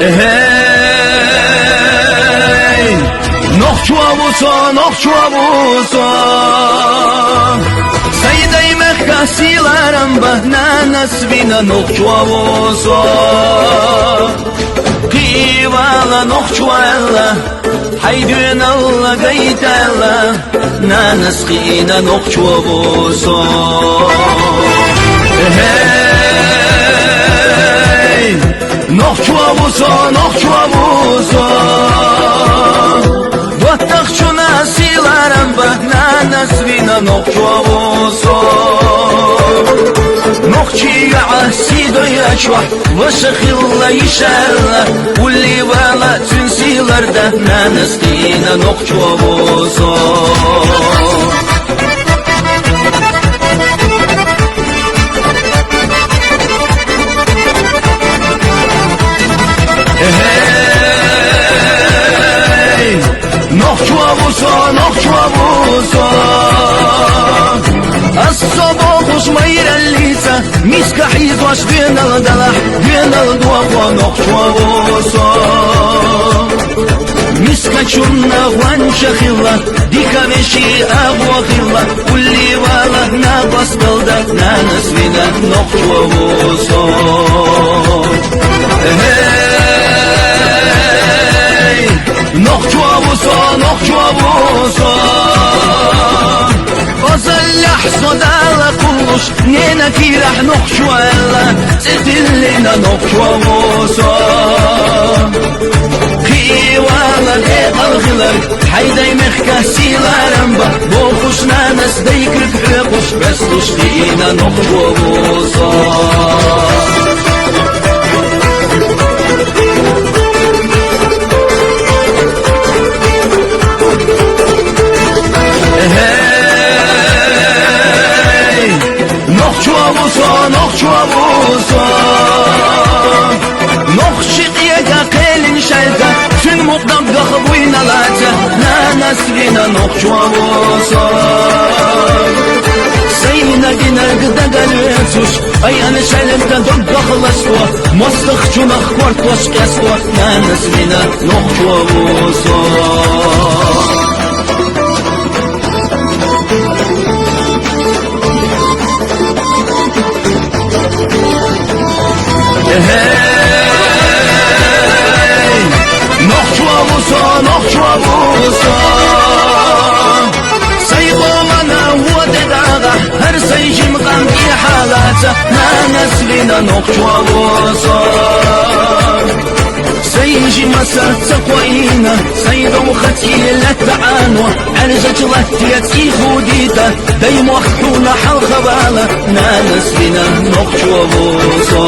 Hey, nokçuavuso Sayday mekkasilaram bahnana svina nokçuavuso Kivala nokçuala Haydün alla gaytala Nanas khina nokçuavuso Hey, nokçuavuso Vatakçuna silaram bahnana svina nokçuavuso Nokçiya asido yaşva Vaşakhilla yişalla Ulli vala tünsilarda Nanas khina nokçuavuso Nokçuavuso As-sobohuş mayrallisa Miska hizvaş Gönal dalah Gönal duakwa nokçuavuso Miska çunna vanşa khilla Dika veşi agwa khilla Ulli vala nabas kalda Nanas vina nokçuavuso Nokçuavuso Ozallah sodala kulluş Nena kirah nokçuala Zedillina nokçuavuso Kivala de algılar Hayday mehkasilaram ba Bokuş nanas deykrik hükuş Besluş dina nokçuavuso Nokçuavuso Nokçiqiyaga qelin shalta Tün muqdam gakh buynalata Nanas vina nokçuavuso Sayna dinar gda galvetsush Ayana shalta doggakhlastwa Mostakh chunakh kwartwas kaswa Nanas vina nokçuavuso Hey, nokçuavuso Sayğolana vodadağa Her sayjim qanqi halata Nanas vina nokçuavuso سيجي مسار تقوينا سيدو ختيلة تعانوة عرجت لتيت إخوديتا دايم وحكونا حل خبالة نانس بنا نقشوبوسو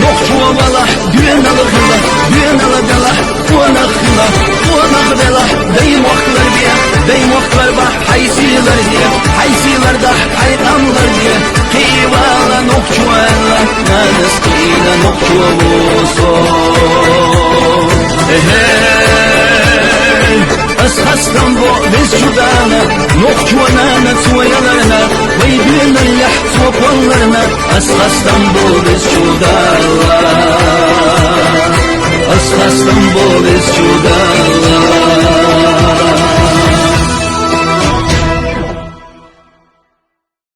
نقشوبالة دين الغلا دين الغلا ونخلا ونخلا دايم وحكلر بيا دايم وحكلر بح حيسيلر بيا حيسيلر دح حيقاملر بيا كيوالا نقشوالا نانس قينا نقشوبوسو أسخستم بو بس جدانا نقشوانا نتويلرنا ويبين اللحت وقلرنا أسخستم بو بس جدانا أسخستم بو بس جدانا